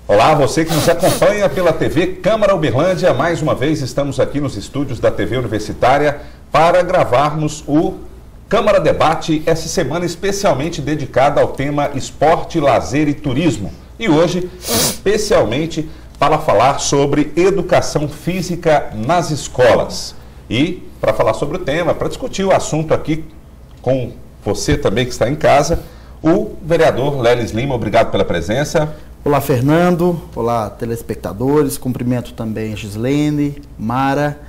Olá, você que nos acompanha pela TV Câmara Uberlândia. Mais uma vez estamos aqui nos estúdios da TV Universitária para gravarmos o Câmara Debate, essa semana especialmente dedicada ao tema esporte, lazer e turismo. E hoje, especialmente para falar sobre educação física nas escolas. E para falar sobre o tema, para discutir o assunto aqui com você também que está em casa, o vereador Lelis Lima. Obrigado pela presença. Olá, Fernando. Olá, telespectadores. Cumprimento também a Gislene, Mara.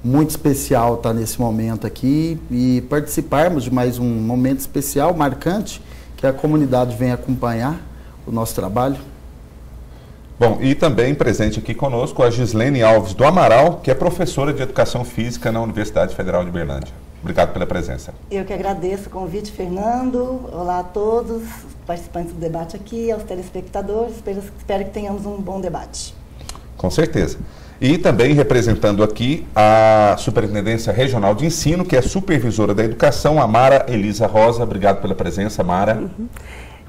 Muito especial estar nesse momento aqui e participarmos de mais um momento especial, marcante, que a comunidade vem acompanhar o nosso trabalho. Bom, e também presente aqui conosco a Gislene Alves do Amaral, que é professora de Educação Física na Universidade Federal de Uberlândia. Obrigado pela presença. Eu que agradeço o convite, Fernando. Olá a todos os participantes do debate aqui, aos telespectadores. Espero que tenhamos um bom debate. Com certeza. E também representando aqui a Superintendência Regional de Ensino, que é supervisora da educação, a Mara Elisa Rosa. Obrigado pela presença, Mara.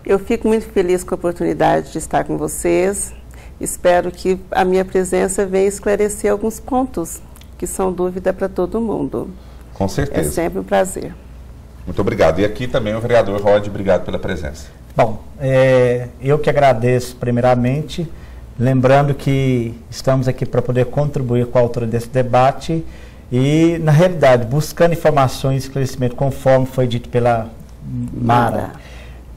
Eu fico muito feliz com a oportunidade de estar com vocês. Espero que a minha presença venha esclarecer alguns pontos que são dúvida para todo mundo. Com certeza. É sempre um prazer. Muito obrigado. E aqui também o vereador Rod, obrigado pela presença. Bom, eu que agradeço primeiramente, lembrando que estamos aqui para poder contribuir com a autora desse debate e, na realidade, buscando informações e esclarecimento conforme foi dito pela Mara,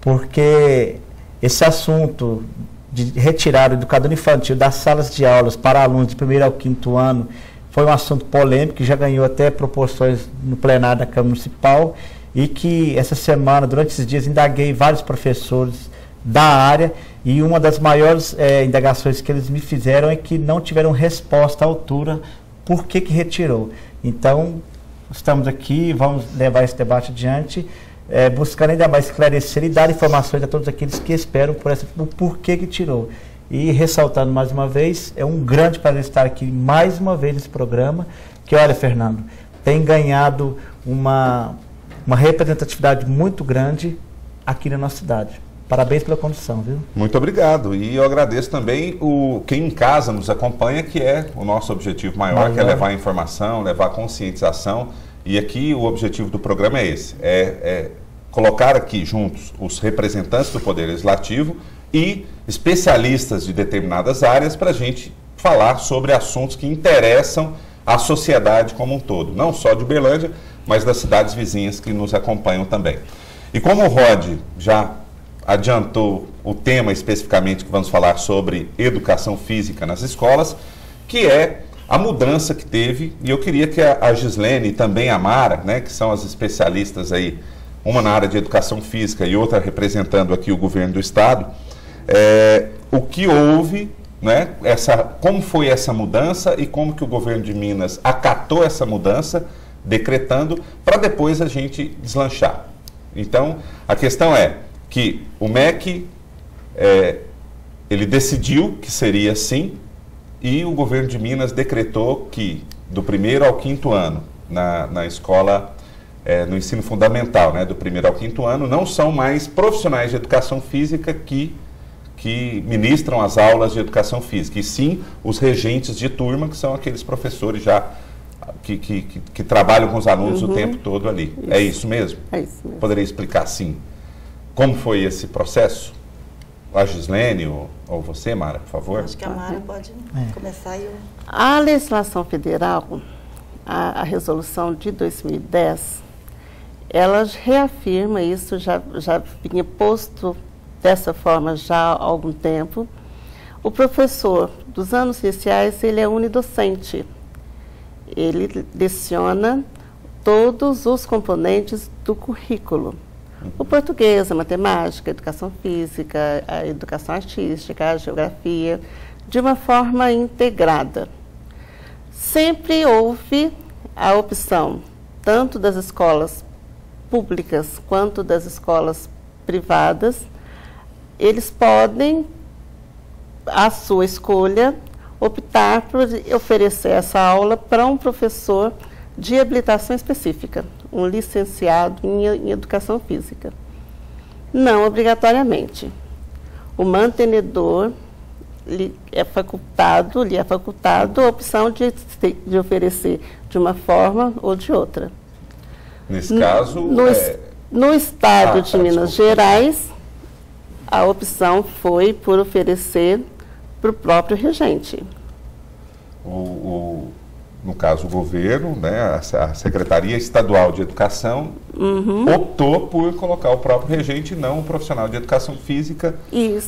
porque esse assunto de retirar o educador infantil das salas de aulas para alunos de 1º ao 5º ano foi um assunto polêmico que já ganhou até proporções no plenário da Câmara Municipal e que essa semana, durante esses dias, indaguei vários professores da área e uma das maiores indagações que eles me fizeram é que não tiveram resposta à altura por que retirou. Então, estamos aqui, vamos levar esse debate adiante, buscando ainda mais esclarecer e dar informações a todos aqueles que esperam por o porquê que tirou. E ressaltando mais uma vez, é um grande prazer estar aqui mais uma vez nesse programa, que olha, Fernando, tem ganhado uma representatividade muito grande aqui na nossa cidade. Parabéns pela condução, viu? Muito obrigado. E eu agradeço também quem em casa nos acompanha, que é o nosso objetivo maior, que é levar informação, levar conscientização. E aqui o objetivo do programa é esse, colocar aqui juntos os representantes do Poder Legislativo e especialistas de determinadas áreas para a gente falar sobre assuntos que interessam a sociedade como um todo, não só de Uberlândia, mas das cidades vizinhas que nos acompanham também. E como o Rod já adiantou o tema especificamente que vamos falar sobre educação física nas escolas, que é a mudança que teve, e eu queria que a Gislene e também a Mara, né, que são as especialistas aí, uma na área de educação física e outra representando aqui o governo do estado, o que houve, né, como foi essa mudança e como que o governo de Minas acatou essa mudança, decretando, para depois a gente deslanchar. Então, a questão é que o MEC, ele decidiu que seria assim, e o governo de Minas decretou que do 1º ao 5º ano, na escola, no ensino fundamental, né, do 1º ao 5º ano, não são mais profissionais de educação física que ministram as aulas de educação física, e sim os regentes de turma, que são aqueles professores já que trabalham com os alunos o tempo todo ali. Isso. É isso mesmo? É isso mesmo. Poderia explicar, sim, como foi esse processo? A Gislene ou você, Mara, por favor? Acho que a Mara pode começar. A legislação federal, a resolução de 2010, ela reafirma isso, já vinha posto dessa forma já há algum tempo. O professor dos anos iniciais, ele é unidocente. Ele leciona todos os componentes do currículo. O português, a matemática, a educação física, a educação artística, a geografia, de uma forma integrada. Sempre houve a opção, tanto das escolas públicas quanto das escolas privadas, eles podem, à sua escolha, optar por oferecer essa aula para um professor de habilitação específica, um licenciado em educação física. Não obrigatoriamente. O mantenedor lhe é facultado a opção de oferecer de uma forma ou de outra. Nesse caso... No estado de Minas Gerais, a opção foi por oferecer para o próprio regente. No caso, o governo, né, a Secretaria Estadual de Educação, optou por colocar o próprio regente e não o profissional de educação física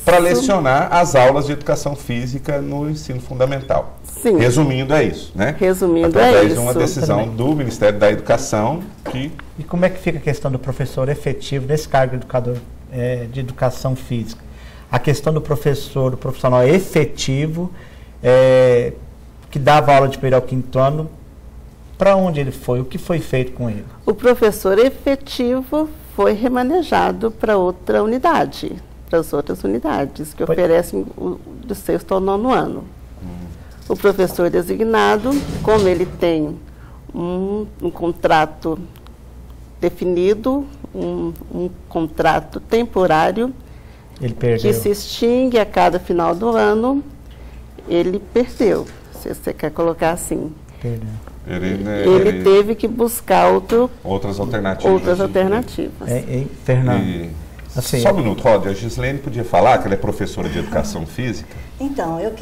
para lecionar as aulas de educação física no ensino fundamental. Sim. Resumindo, é isso, né? Resumindo, através de uma decisão do Ministério da Educação que... E como é que fica a questão do professor efetivo nesse cargo de educador de educação física? A questão do professor, do profissional efetivo, que dava aula de primeiro ao quinto ano, para onde ele foi? O que foi feito com ele? O professor efetivo foi remanejado para outra unidade, para as outras unidades que oferecem do 6º ao 9º ano. O professor designado, como ele tem um contrato definido, um contrato temporário, ele perdeu, que se extingue a cada final do ano, ele perdeu. Se você quer colocar assim. Perdeu. Ele teve que buscar outras alternativas. Fernando. Assim, só um minuto, Rod, a Gislene podia falar que ela é professora de educação física? Então, eu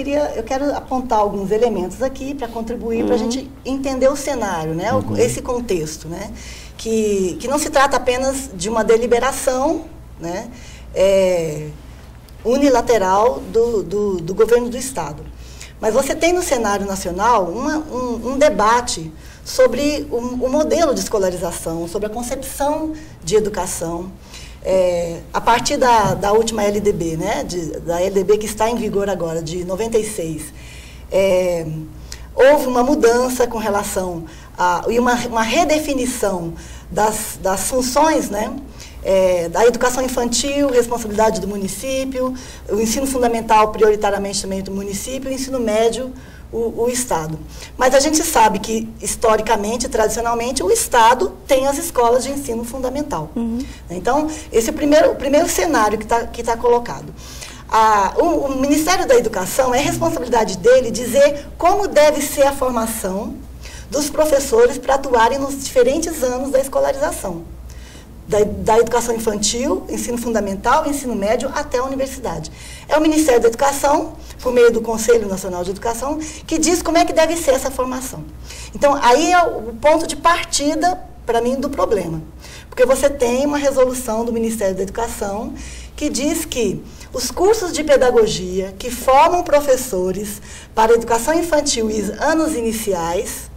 quero apontar alguns elementos aqui para contribuir para a gente entender o cenário, né? Esse contexto, né? Que não se trata apenas de uma deliberação, né? Unilateral do governo do Estado. Mas você tem no cenário nacional um debate sobre o modelo de escolarização, sobre a concepção de educação, a partir da última LDB, né, da LDB que está em vigor agora, de 96. Houve uma mudança com relação e uma redefinição das funções, né, da educação infantil, responsabilidade do município, o ensino fundamental prioritariamente também do município, o ensino médio, o Estado. Mas a gente sabe que, historicamente, tradicionalmente, o Estado tem as escolas de ensino fundamental. Então, esse é o primeiro cenário que tá colocado. O Ministério da Educação, é responsabilidade dele dizer como deve ser a formação dos professores para atuarem nos diferentes anos da escolarização. Da educação infantil, ensino fundamental, ensino médio, até a universidade. É o Ministério da Educação, por meio do Conselho Nacional de Educação, que diz como é que deve ser essa formação. Então, aí é o ponto de partida, para mim, do problema. Porque você tem uma resolução do Ministério da Educação que diz que os cursos de pedagogia que formam professores para educação infantil e anos iniciais.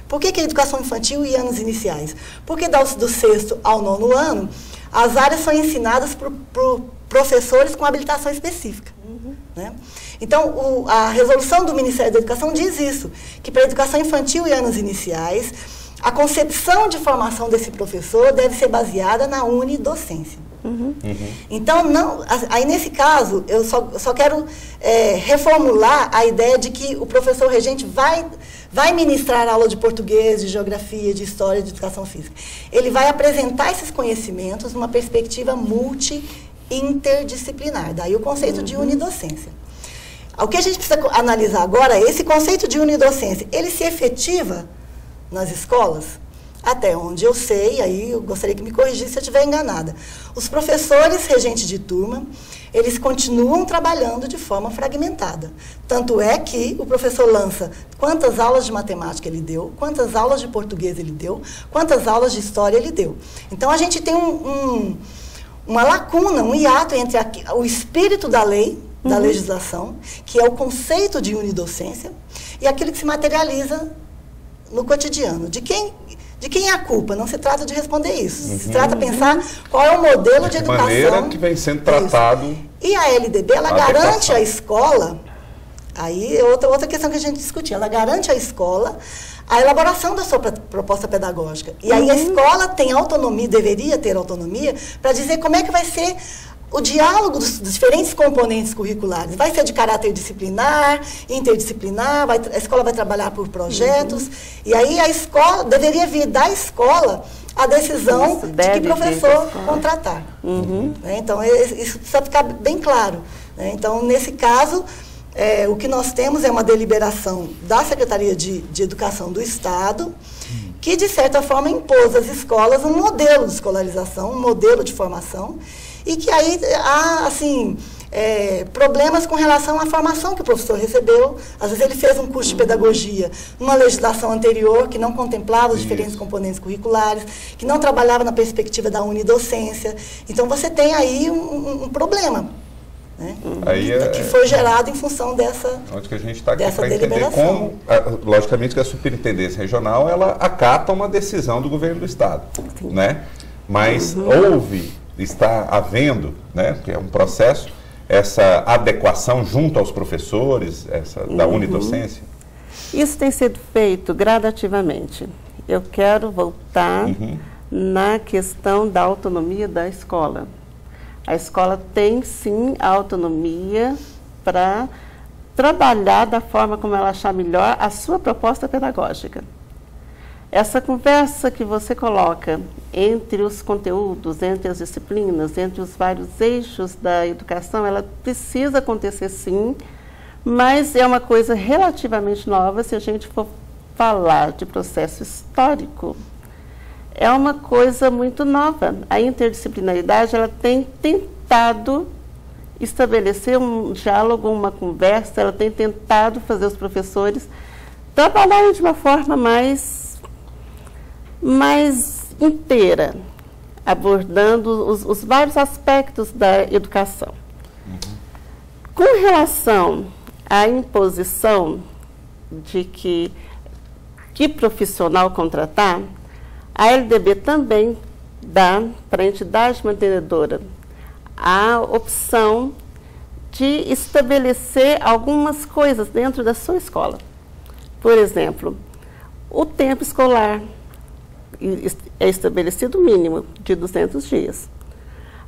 Por que educação infantil e anos iniciais? Porque do 6º ao 9º ano, as áreas são ensinadas por professores com habilitação específica. Né? Então, a resolução do Ministério da Educação diz isso, que para a educação infantil e anos iniciais, a concepção de formação desse professor deve ser baseada na unidocência. Então, aí nesse caso, eu só quero reformular a ideia de que o professor regente vai ministrar aula de português, de geografia, de história, de educação física. Ele vai apresentar esses conhecimentos numa perspectiva multi-interdisciplinar, daí o conceito de unidocência. O que a gente precisa analisar agora é esse conceito de unidocência, ele se efetiva nas escolas? Até onde eu sei, aí eu gostaria que me corrigisse se eu estiver enganada. Os professores regentes de turma, eles continuam trabalhando de forma fragmentada. Tanto é que o professor lança quantas aulas de matemática ele deu, quantas aulas de português ele deu, quantas aulas de história ele deu. Então, a gente tem uma lacuna, um hiato entre o espírito da lei, da legislação, que é o conceito de unidocência, e aquilo que se materializa no cotidiano. De quem é a culpa? Não se trata de responder isso. Se trata de pensar qual é o modelo de educação. maneira que vem sendo tratado. Isso. E a LDB, ela garante à escola, aí é outra questão que a gente discutiu, ela garante à escola a elaboração da sua proposta pedagógica. E aí a escola tem autonomia, deveria ter autonomia, para dizer como é que vai ser o diálogo dos diferentes componentes curriculares. Vai ser de caráter disciplinar, interdisciplinar, a escola vai trabalhar por projetos, e aí a escola, deveria vir da escola a decisão de que professor contratar. Então, isso precisa ficar bem claro. Então, nesse caso, o que nós temos é uma deliberação da Secretaria de Educação do Estado, que, de certa forma, impôs às escolas um modelo de escolarização, um modelo de formação, e que aí há, assim, problemas com relação à formação que o professor recebeu. Às vezes ele fez um curso de pedagogia numa legislação anterior que não contemplava os diferentes componentes curriculares, que não trabalhava na perspectiva da unidocência. Então, você tem aí um problema, né? Aí que foi gerado em função dessa onde que a gente está aqui para entender como, logicamente, que a superintendência regional, ela acata uma decisão do governo do Estado, né? Mas está havendo, né, que é um processo, essa adequação junto aos professores, da unidocência? Isso tem sido feito gradativamente. Eu quero voltar na questão da autonomia da escola. A escola tem, sim, a autonomia para trabalhar da forma como ela achar melhor a sua proposta pedagógica. Essa conversa que você coloca entre os conteúdos, entre as disciplinas, entre os vários eixos da educação, ela precisa acontecer, sim, mas é uma coisa relativamente nova se a gente for falar de processo histórico. É uma coisa muito nova. A interdisciplinaridade, ela tem tentado estabelecer um diálogo, uma conversa, ela tem tentado fazer os professores trabalharem de uma forma mais inteira, abordando os vários aspectos da educação. Com relação à imposição de que profissional contratar, a LDB também dá para a entidade mantenedora a opção de estabelecer algumas coisas dentro da sua escola. Por exemplo, o tempo escolar é estabelecido o mínimo de 200 dias.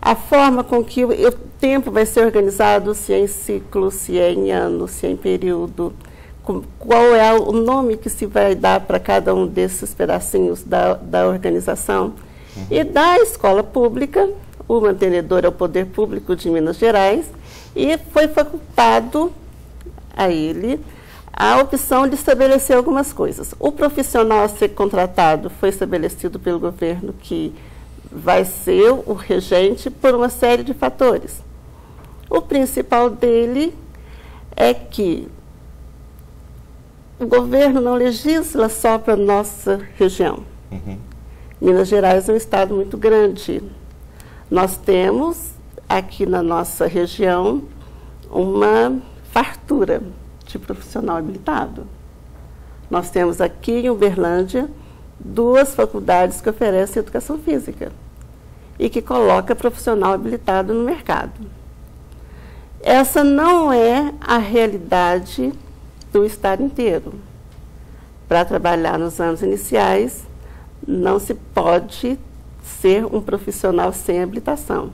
A forma com que o tempo vai ser organizado, se é em ciclo, se é em ano, se é em período, qual é o nome que se vai dar para cada um desses pedacinhos da organização. E da escola pública, o mantenedor é o Poder Público de Minas Gerais, e foi facultado a ele a opção de estabelecer algumas coisas. O profissional a ser contratado foi estabelecido pelo governo, que vai ser o regente por uma série de fatores. O principal dele é que o governo não legisla só para a nossa região. Minas Gerais é um estado muito grande. Nós temos aqui na nossa região uma fartura de profissional habilitado. Nós temos aqui em Uberlândia 2 faculdades que oferecem educação física e que coloca profissional habilitado no mercado. Essa não é a realidade do estado inteiro. Para trabalhar nos anos iniciais, não se pode ser um profissional sem habilitação.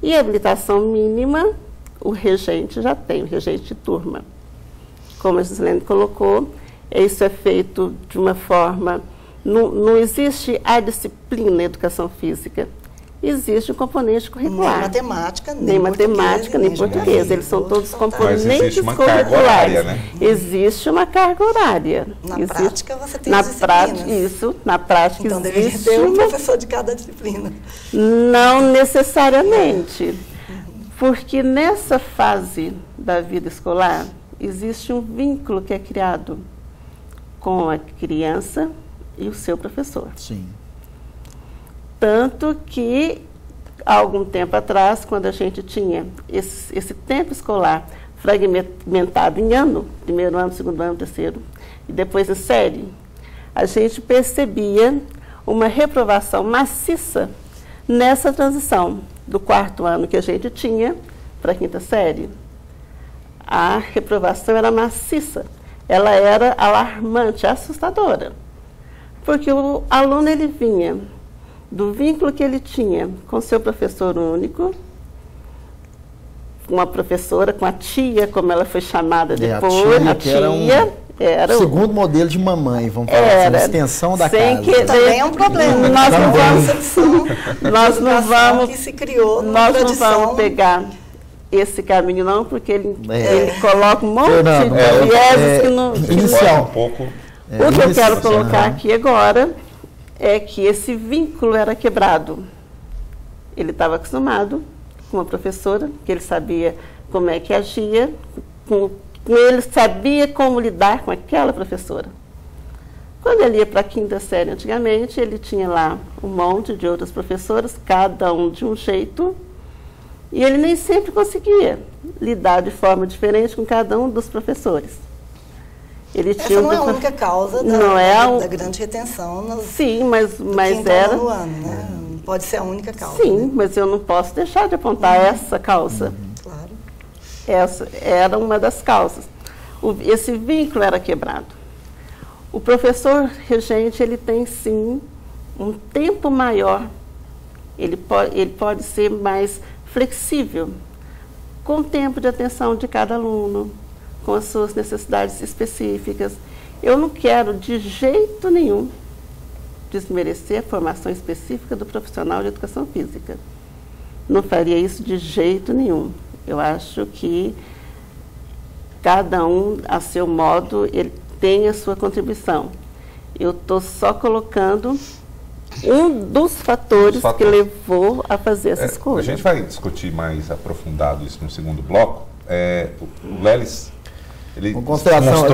E a habilitação mínima, o regente já tem, o regente de turma. Como a Gislene colocou, isso é feito de uma forma... Não existe a disciplina educação física. Existe o componente curricular. Nem matemática, nem português. Eles são todos componentes existe uma curriculares. Carga horária, né? Existe uma carga horária. Na prática, você tem as disciplinas. Na prática, então, existe deveria ter um professor de cada disciplina. Não necessariamente. Porque nessa fase da vida escolar, existe um vínculo que é criado com a criança e o seu professor. Sim. Tanto que, há algum tempo atrás, quando a gente tinha esse tempo escolar fragmentado em ano, 1º ano, 2º ano, 3º, e depois em série, a gente percebia uma reprovação maciça nessa transição do 4º ano que a gente tinha para a 5ª série. A reprovação era maciça, ela era alarmante, assustadora, porque o aluno ele vinha do vínculo que ele tinha com seu professor único, uma professora, com a tia, como ela foi chamada depois, a tia era o segundo modelo de mamãe, vamos falar assim, a extensão da casa. Também é um problema. Nós não vamos que se criou numa tradição pegar esse caminho não, porque ele coloca um monte de vieses que não... Inicial. Um pouco... O que eu quero colocar aqui agora é que esse vínculo era quebrado. Ele estava acostumado com uma professora, que ele sabia como é que agia, ele sabia como lidar com aquela professora. Quando ele ia para a quinta série antigamente, ele tinha lá um monte de outras professoras, cada um de um jeito, e ele nem sempre conseguia lidar de forma diferente com cada um dos professores. Ele tinha não é a única causa da grande retenção. Sim, mas era... No ano, né? Pode ser a única causa. Sim, né? mas eu não posso deixar de apontar essa causa. Claro. Essa era uma das causas. Esse vínculo era quebrado. O professor regente, ele tem, sim, um tempo maior. Ele pode ser mais flexível, com o tempo de atenção de cada aluno, com as suas necessidades específicas. Eu não quero, de jeito nenhum, desmerecer a formação específica do profissional de educação física. Não faria isso de jeito nenhum. Eu acho que cada um, a seu modo, ele tem a sua contribuição. Eu estou só colocando um dos fatores que levou a fazer essa escolha. A gente vai discutir mais aprofundado isso no segundo bloco. O Lelis, ele uma consideração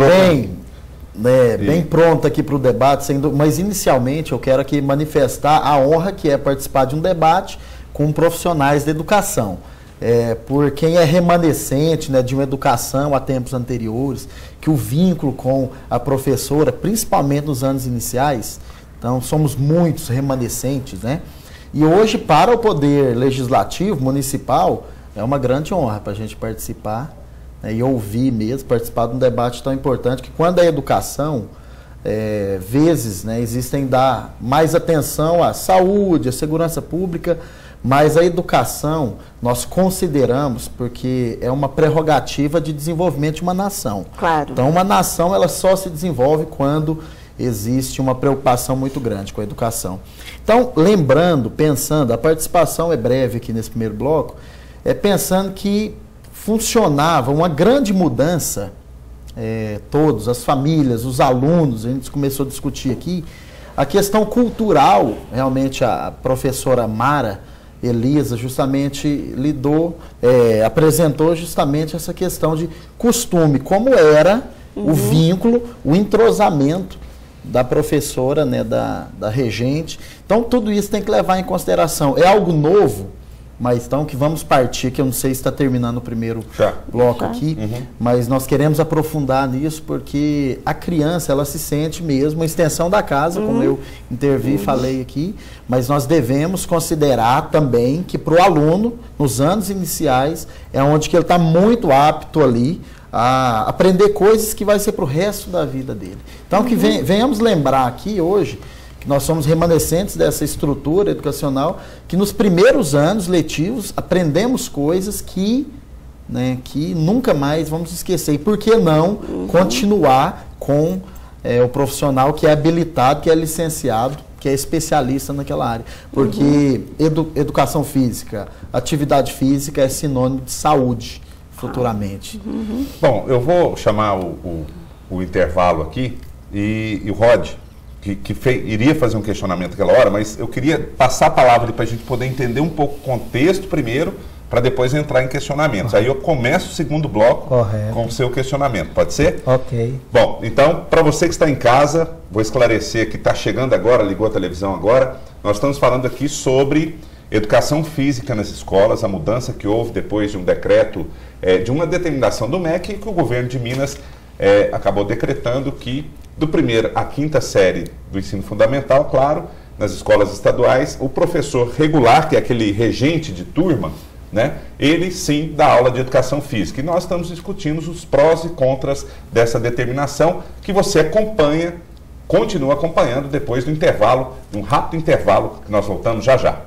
bem pronta aqui para o debate, mas inicialmente eu quero aqui manifestar a honra que é participar de um debate com profissionais da educação. Por quem é remanescente, né, de uma educação a tempos anteriores, que o vínculo com a professora, principalmente nos anos iniciais, então somos muitos remanescentes, né? E hoje, para o Poder Legislativo Municipal, é uma grande honra para a gente participar, né, e ouvir mesmo, participar de um debate tão importante, que quando a educação, vezes, né, existem dar mais atenção à saúde, à segurança pública, mas a educação nós consideramos porque é uma prerrogativa de desenvolvimento de uma nação. Claro. Então, uma nação ela só se desenvolve quando existe uma preocupação muito grande com a educação. Então, lembrando, pensando, a participação é breve aqui nesse primeiro bloco, pensando que funcionava uma grande mudança, todos, as famílias, os alunos, a gente começou a discutir aqui, a questão cultural, realmente a professora Mara Elisa justamente apresentou justamente essa questão de costume, como era o vínculo, o entrosamento da professora, né, da regente. Então, tudo isso tem que levar em consideração. É algo novo, mas então que vamos partir, que eu não sei se está terminando o primeiro bloco aqui, mas nós queremos aprofundar nisso, porque a criança, ela se sente mesmo uma extensão da casa, como eu intervi e falei aqui, mas nós devemos considerar também que para o aluno, nos anos iniciais, é onde que ele está muito apto ali a aprender coisas que vai ser para o resto da vida dele. Então, que venhamos lembrar aqui hoje, que nós somos remanescentes dessa estrutura educacional, que nos primeiros anos letivos aprendemos coisas que nunca mais vamos esquecer. E por que não continuar com o profissional que é habilitado, que é licenciado, que é especialista naquela área? Porque educação física, atividade física é sinônimo de saúde futuramente. Bom, eu vou chamar o intervalo aqui e o Rod, que iria fazer um questionamento naquela hora, mas eu queria passar a palavra para a gente poder entender um pouco o contexto primeiro, para depois entrar em questionamentos. Aí eu começo o segundo bloco com o seu questionamento, pode ser? Ok. Bom, então, para você que está em casa, vou esclarecer que está chegando agora, ligou a televisão agora, nós estamos falando aqui sobre educação física nas escolas, a mudança que houve depois de um decreto, de uma determinação do MEC, que o governo de Minas acabou decretando que do primeiro à quinta série do ensino fundamental, claro, nas escolas estaduais, o professor regular, que é aquele regente de turma, né, ele sim dá aula de educação física. E nós estamos discutindo os prós e contras dessa determinação, que você continua acompanhando depois do intervalo, de um rápido intervalo, que nós voltamos já já.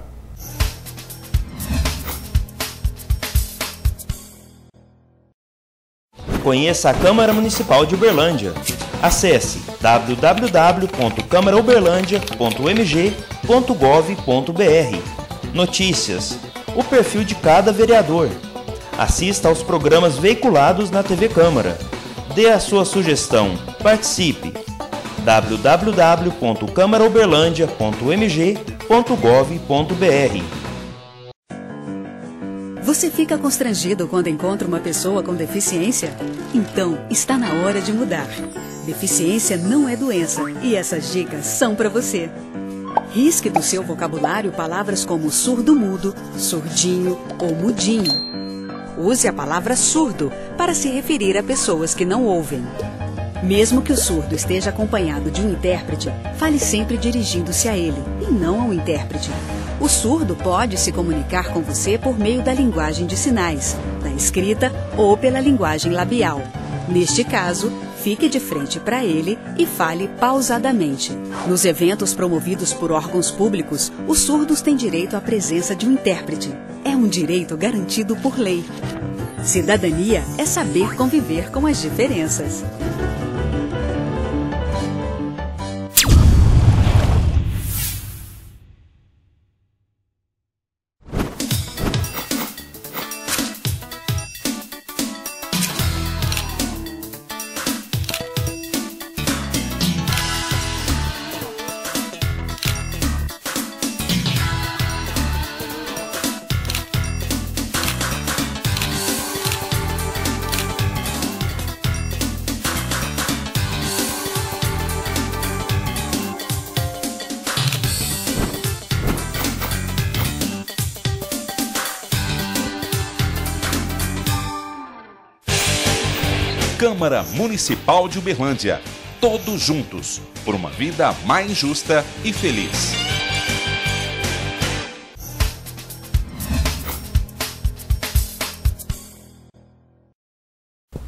Conheça a Câmara Municipal de Uberlândia. Acesse www.câmarauberlandia.mg.gov.br. Notícias. O perfil de cada vereador. Assista aos programas veiculados na TV Câmara. Dê a sua sugestão. Participe. www.câmarauberlandia.mg.gov.br. Você fica constrangido quando encontra uma pessoa com deficiência? Então, está na hora de mudar. Deficiência não é doença e essas dicas são para você. Risque do seu vocabulário palavras como surdo-mudo, surdinho ou mudinho. Use a palavra surdo para se referir a pessoas que não ouvem. Mesmo que o surdo esteja acompanhado de um intérprete, fale sempre dirigindo-se a ele e não ao intérprete. O surdo pode se comunicar com você por meio da linguagem de sinais, da escrita ou pela linguagem labial. Neste caso, fique de frente para ele e fale pausadamente. Nos eventos promovidos por órgãos públicos, os surdos têm direito à presença de um intérprete. É um direito garantido por lei. Cidadania é saber conviver com as diferenças. Câmara Municipal de Uberlândia. Todos juntos, por uma vida mais justa e feliz.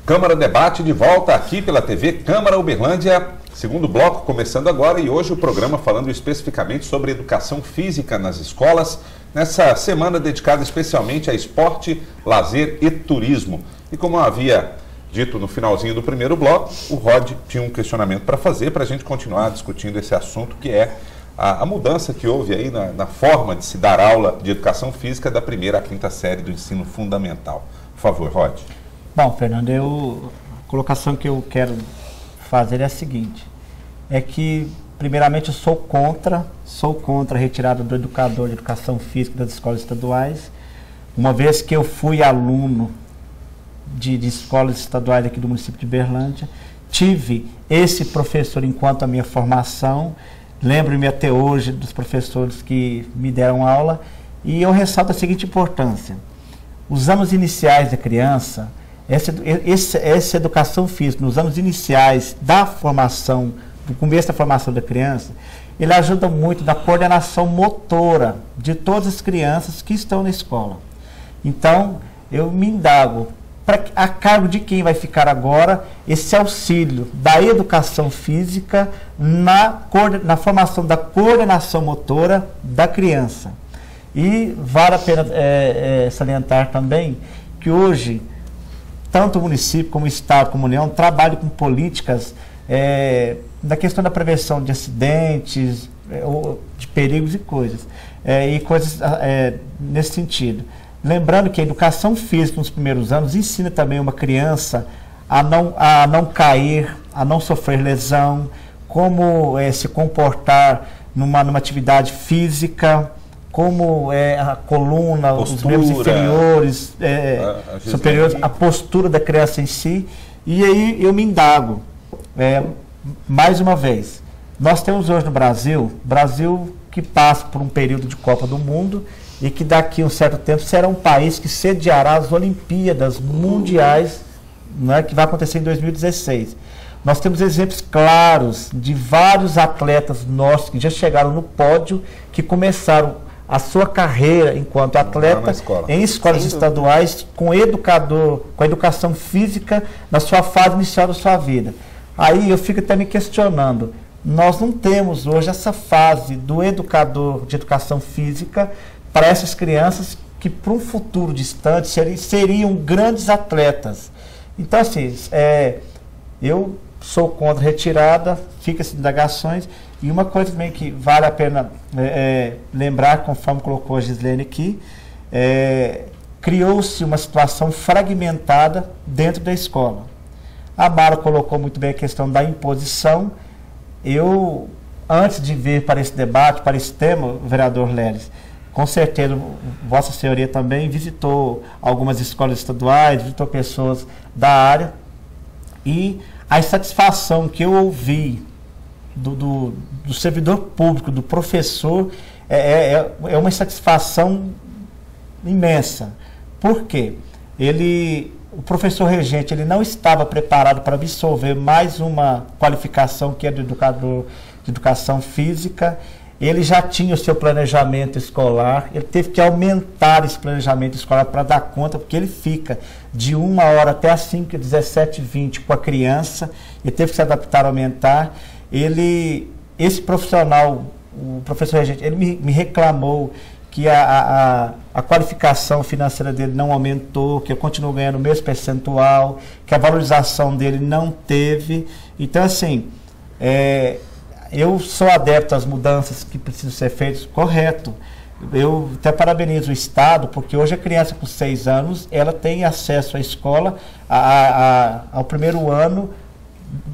Câmara Debate de volta aqui pela TV Câmara Uberlândia. Segundo bloco começando agora e hoje o programa falando especificamente sobre educação física nas escolas, nessa semana dedicada especialmente a esporte, lazer e turismo. E como havia dito no finalzinho do primeiro bloco, o Rod tinha um questionamento para fazer para a gente continuar discutindo esse assunto, que é a mudança que houve aí na forma de se dar aula de educação física da primeira à quinta série do ensino fundamental. Por favor, Rod. Bom, Fernando, a colocação que eu quero fazer é a seguinte, é que primeiramente eu sou contra a retirada do educador de educação física das escolas estaduais, uma vez que eu fui aluno de escolas estaduais aqui do município de Uberlândia, tive esse professor enquanto a minha formação, lembro-me até hoje dos professores que me deram aula, e eu ressalto a seguinte importância: os anos iniciais da criança, essa educação física, nos anos iniciais da formação, do começo da formação da criança, ele ajuda muito na coordenação motora de todas as crianças que estão na escola. Então, eu me indago, a cargo de quem vai ficar agora esse auxílio da educação física na formação da coordenação motora da criança. E vale a pena salientar também que hoje, tanto o município como o Estado, como a União, trabalham com políticas na questão da prevenção de acidentes, de perigos e coisas nesse sentido. Lembrando que a educação física nos primeiros anos ensina também uma criança a não cair, a não sofrer lesão, como se comportar numa atividade física, como a coluna, postura, os membros inferiores, superiores, a postura da criança em si. E aí eu me indago, mais uma vez, nós temos hoje no Brasil que passa por um período de Copa do Mundo, e que daqui a um certo tempo será um país que sediará as Olimpíadas Mundiais, né, que vai acontecer em 2016. Nós temos exemplos claros de vários atletas nossos que já chegaram no pódio, que começaram a sua carreira enquanto atleta em escolas estaduais com a educação física na sua fase inicial da sua vida. Aí eu fico até me questionando, nós não temos hoje essa fase do educador de educação física para essas crianças que, para um futuro distante, seriam grandes atletas. Então, assim, eu sou contra a retirada, fica as indagações, e uma coisa também que vale a pena lembrar, conforme colocou a Gislene aqui, criou-se uma situação fragmentada dentro da escola. A Mara colocou muito bem a questão da imposição. Eu, antes de vir para esse debate, para esse tema, vereador Leles, com certeza, Vossa Senhoria também visitou algumas escolas estaduais, visitou pessoas da área, e a insatisfação que eu ouvi do servidor público, do professor, é uma insatisfação imensa. Por quê? O professor regente, ele não estava preparado para absorver mais uma qualificação que é do educador de educação física. Ele já tinha o seu planejamento escolar, ele teve que aumentar esse planejamento escolar para dar conta, porque ele fica de 1 hora até as 5, 17h20 com a criança, ele teve que se adaptar, aumentar. Esse profissional, o professor regente, ele me reclamou que a qualificação financeira dele não aumentou, que eu continuo ganhando o mesmo percentual, que a valorização dele não teve. Então, assim, eu sou adepto às mudanças que precisam ser feitas, correto. Eu até parabenizo o Estado, porque hoje a criança com 6 anos, ela tem acesso à escola, ao primeiro ano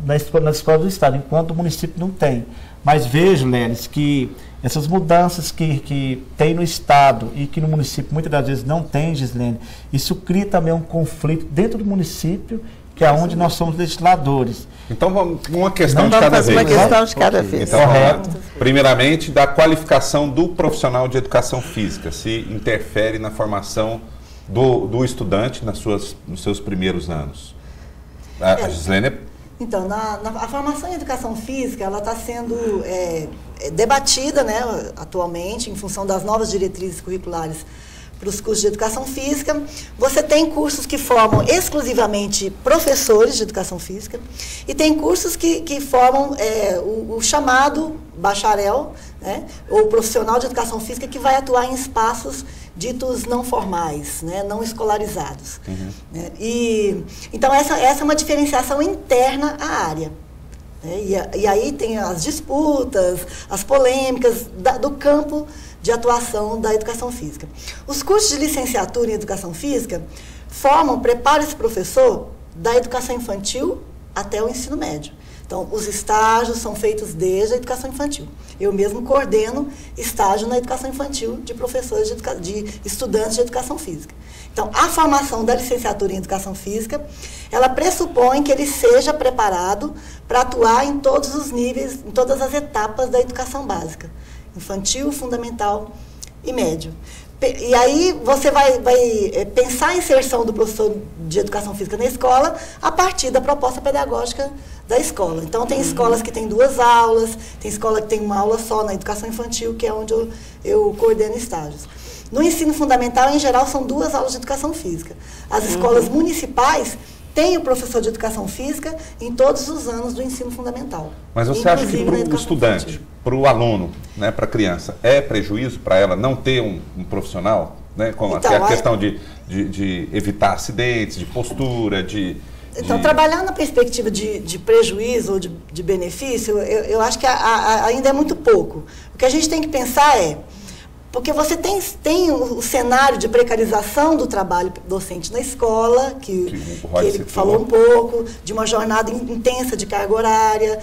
na escola do Estado, enquanto o município não tem. Mas vejo, Leles, que essas mudanças que tem no Estado e que no município muitas das vezes não tem, Gislene, isso cria também um conflito dentro do município, que é onde nós somos legisladores. Então, vamos uma questão de cada vez. Uma questão de cada vez. Então, correto. Primeiramente, da qualificação do profissional de educação física, se interfere na formação do estudante nos seus primeiros anos. A Gislene? Então, a formação em educação física, ela está sendo debatida, né, atualmente, em função das novas diretrizes curriculares para os cursos de educação física. Você tem cursos que formam exclusivamente professores de educação física e tem cursos que formam o chamado bacharel, né, ou profissional de educação física, que vai atuar em espaços ditos não formais, né, não escolarizados. Uhum. Né? Então, essa é uma diferenciação interna à área. Né? E aí tem as disputas, as polêmicas do campo de atuação da educação física. Os cursos de licenciatura em educação física preparam esse professor da educação infantil até o ensino médio. Então, os estágios são feitos desde a educação infantil. Eu mesmo coordeno estágio na educação infantil de professores de estudantes de educação física. Então, a formação da licenciatura em educação física, ela pressupõe que ele seja preparado para atuar em todos os níveis, em todas as etapas da educação básica. Infantil, fundamental e médio. E aí você vai pensar a inserção do professor de educação física na escola a partir da proposta pedagógica da escola. Então, tem escolas que têm 2 aulas, tem escola que tem 1 aula só na educação infantil, que é onde eu coordeno estágios. No ensino fundamental, em geral, são 2 aulas de educação física. As escolas municipais têm o professor de educação física em todos os anos do ensino fundamental. Mas você acha que para o estudante, para o aluno, né, para a criança, é prejuízo para ela não ter um profissional? Né, como então, a questão de evitar acidentes, de postura, Então, trabalhando na perspectiva de prejuízo ou de benefício, eu acho que ainda é muito pouco. O que a gente tem que pensar porque você tem o cenário de precarização do trabalho docente na escola, que ele falou um pouco, de uma jornada intensa de carga horária,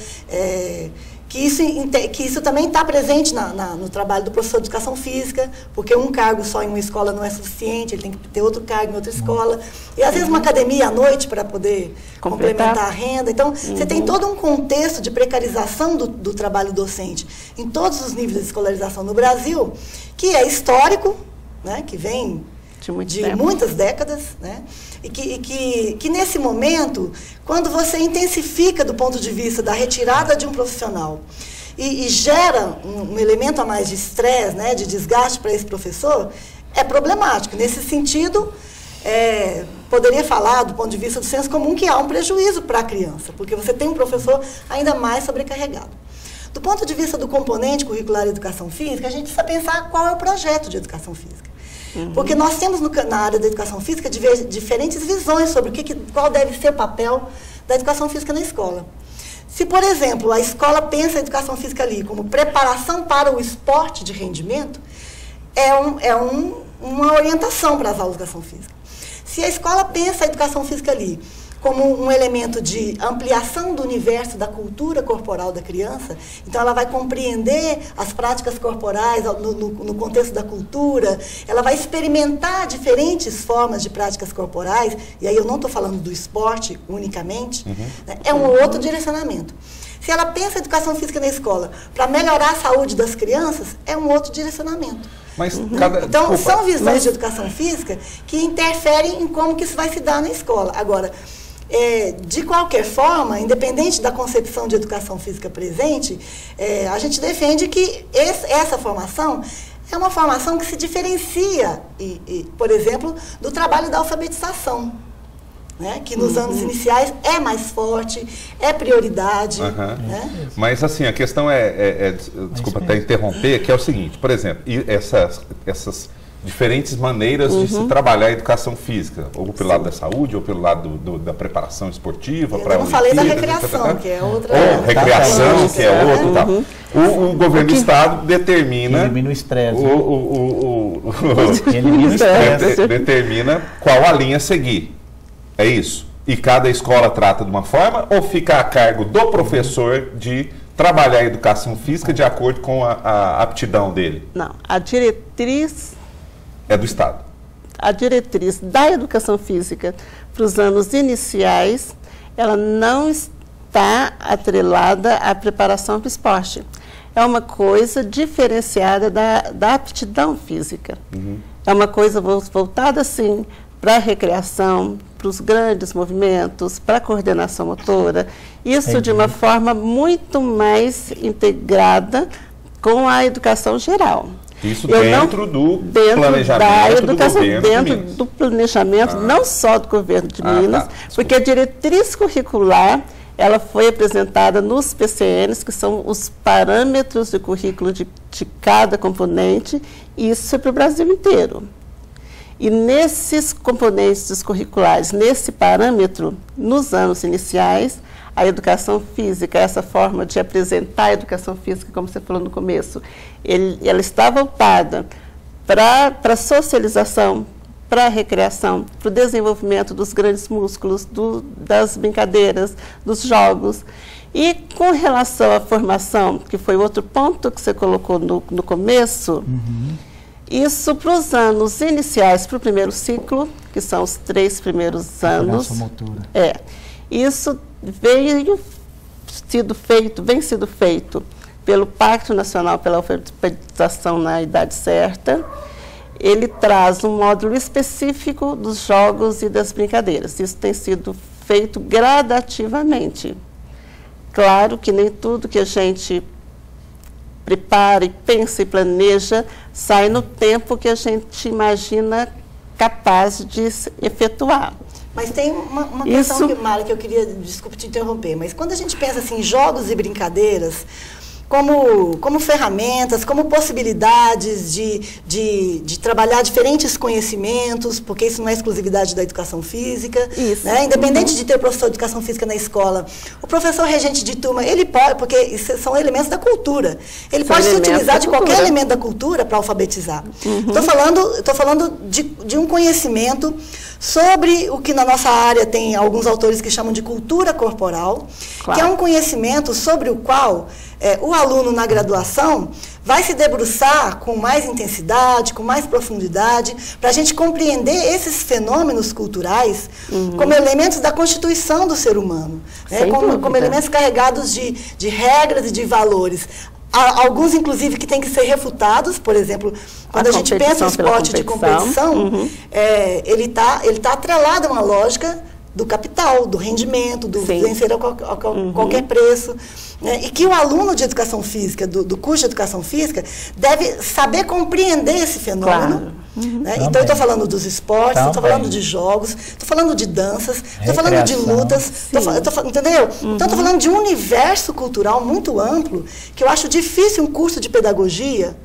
que isso também está presente no trabalho do professor de educação física, porque um cargo só em uma escola não é suficiente, ele tem que ter outro cargo em outra escola. E às vezes uma academia à noite para poder complementar a renda. Então, você tem todo um contexto de precarização do trabalho docente em todos os níveis de escolarização no Brasil, que é histórico, né, que vem de muitas décadas, né, e que nesse momento, quando você intensifica do ponto de vista da retirada de um profissional e gera um elemento a mais de estresse, né, de desgaste para esse professor, é problemático. Nesse sentido, poderia falar do ponto de vista do senso comum que há um prejuízo para a criança, porque você tem um professor ainda mais sobrecarregado. Do ponto de vista do componente curricular de educação física, a gente precisa pensar qual é o projeto de educação física. Porque nós temos na área da educação física diferentes visões sobre qual deve ser o papel da educação física na escola. Se, por exemplo, a escola pensa a educação física ali como preparação para o esporte de rendimento, é um uma orientação para as aulas de educação física. Se a escola pensa a educação física ali como um elemento de ampliação do universo da cultura corporal da criança, então ela vai compreender as práticas corporais no contexto da cultura, ela vai experimentar diferentes formas de práticas corporais, e aí eu não estou falando do esporte unicamente, né? É um outro direcionamento. Se ela pensa a educação física na escola para melhorar a saúde das crianças, é um outro direcionamento. Mas então, são visões de educação física que interferem em como que isso vai se dar na escola. Agora, de qualquer forma, independente da concepção de educação física presente, a gente defende que essa formação é uma formação que se diferencia, por exemplo, do trabalho da alfabetização, né? Que nos anos iniciais é mais forte, é prioridade. Né? Mas assim, a questão desculpa até interromper, que é o seguinte, por exemplo, essas diferentes maneiras de se trabalhar a educação física, ou pelo lado da saúde, ou pelo lado da preparação esportiva. Eu não falei da recreação, que é outra. Ou recreação, que é outro. Tal. O governo do estado determina... Elimina o estresse. Elimina o estresse. Determina qual a linha a seguir. É isso. E cada escola trata de uma forma, ou fica a cargo do professor de trabalhar a educação física de acordo com a aptidão dele? Não. A diretriz... É do Estado. A diretriz da educação física para os anos iniciais, ela não está atrelada à preparação para o esporte. É uma coisa diferenciada da aptidão física. É uma coisa voltada, sim, para a recreação, para os grandes movimentos, para a coordenação motora. Isso de uma forma muito mais integrada com a educação geral. Isso dentro do planejamento da educação, do governo dentro de Minas. do planejamento, não só do governo de Minas, porque a diretriz curricular, ela foi apresentada nos PCNs, que são os parâmetros de currículo de cada componente, e isso é para o Brasil inteiro. E nesses componentes curriculares, nesse parâmetro, nos anos iniciais, a educação física, essa forma de apresentar a educação física, como você falou no começo, ela está voltada para a socialização, para a recreação, para o desenvolvimento dos grandes músculos, das brincadeiras, dos jogos. E com relação à formação, que foi outro ponto que você colocou no começo, isso para os anos iniciais, para o primeiro ciclo, que são os 3 primeiros anos. Isso vem sido feito pelo Pacto Nacional pela Alfabetização na Idade Certa. Ele traz um módulo específico dos jogos e das brincadeiras. Isso tem sido feito gradativamente. Claro que nem tudo que a gente prepara e pensa e planeja sai no tempo que a gente imagina capaz de efetuar. Mas tem uma questão, Mara, que eu queria, desculpe te interromper, mas quando a gente pensa assim, em jogos e brincadeiras, como ferramentas, como possibilidades de trabalhar diferentes conhecimentos, porque isso não é exclusividade da educação física, né? Independente de ter professor de educação física na escola, o professor regente de turma, ele pode, porque isso são elementos da cultura, ele pode se utilizar de qualquer elemento da cultura para alfabetizar. Estou falando de um conhecimento sobre o que na nossa área tem alguns autores que chamam de cultura corporal, que é um conhecimento sobre o qual o aluno na graduação vai se debruçar com mais intensidade, com mais profundidade, para a gente compreender esses fenômenos culturais como elementos da constituição do ser humano, né? como elementos carregados de regras e de valores. Alguns, inclusive, que têm que ser refutados, por exemplo, quando a gente pensa em esporte de competição, ele tá atrelado a uma lógica do capital, do rendimento, do vencer a qualquer preço. Né? E que o aluno de educação física, do curso de educação física, deve saber compreender esse fenômeno. Né? Então, eu estou falando dos esportes, estou falando de jogos, estou falando de danças, estou falando de lutas, entendeu? Então, estou falando de um universo cultural muito amplo, que eu acho difícil um curso de pedagogia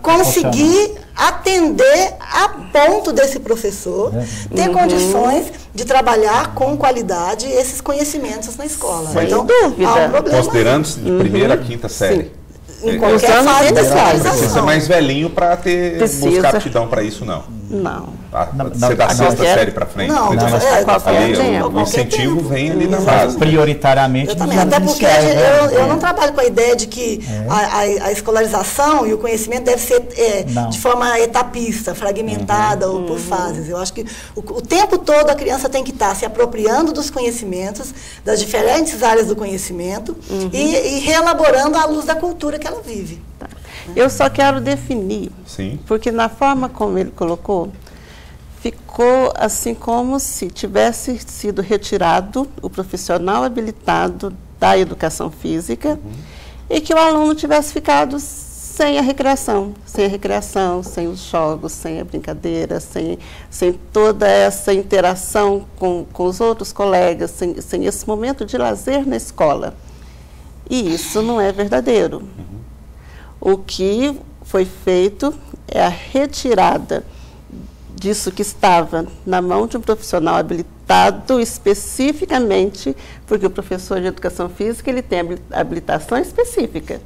conseguir atender a ponto desse professor ter condições de trabalhar com qualidade esses conhecimentos na escola. Então, há um problema. Considerando-se de primeira a quinta série. Em qualquer fase da precisa ser mais velhinho para buscar aptidão para isso, não. Não. Você da sexta série para frente? Não, ali, o incentivo tempo. Vem ali na base. Prioritariamente. Até porque eu não trabalho com a ideia de que a escolarização e o conhecimento deve ser de forma etapista, fragmentada ou por fases. Eu acho que o tempo todo a criança tem que estar se apropriando dos conhecimentos, das diferentes áreas do conhecimento e reelaborando à luz da cultura que ela vive. Tá. Eu só quero definir, Sim. porque na forma como ele colocou, ficou assim como se tivesse sido retirado o profissional habilitado da educação física e que o aluno tivesse ficado sem a recreação, sem os jogos, sem a brincadeira, sem toda essa interação com os outros colegas, sem esse momento de lazer na escola. E isso não é verdadeiro. O que foi feito é a retirada disso que estava na mão de um profissional habilitado especificamente, porque o professor de educação física ele tem habilitação específica.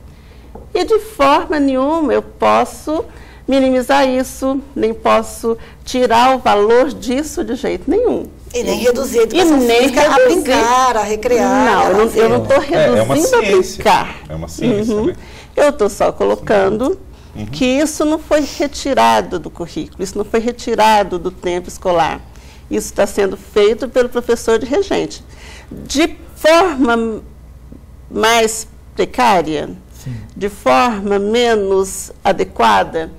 E de forma nenhuma eu posso minimizar isso, nem posso tirar o valor disso de jeito nenhum. E nem reduzir a educação física a brincar, a recrear. Não, eu não estou reduzindo a brincar. É uma ciência, né? Eu estou só colocando que isso não foi retirado do currículo, isso não foi retirado do tempo escolar. Isso está sendo feito pelo professor de regente. De forma mais precária, de forma menos adequada,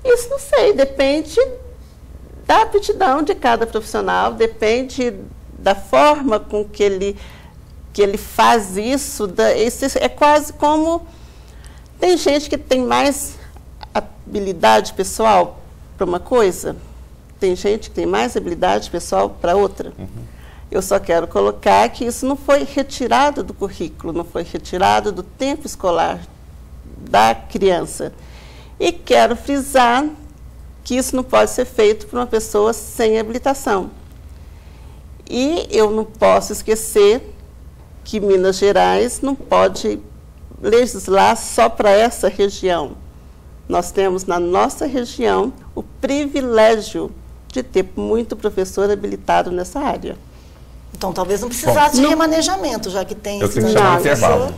isso não sei, depende da aptidão de cada profissional, depende da forma com que ele faz isso. É quase como... Tem gente que tem mais habilidade pessoal para uma coisa, tem gente que tem mais habilidade pessoal para outra. Eu só quero colocar que isso não foi retirado do currículo, não foi retirado do tempo escolar da criança. E quero frisar que isso não pode ser feito por uma pessoa sem habilitação. E eu não posso esquecer que Minas Gerais não pode legislar só para essa região. Nós temos na nossa região o privilégio de ter muito professor habilitado nessa área. Então talvez não precisasse de remanejamento, já que tem... Eu tenho que chamar o intervalo.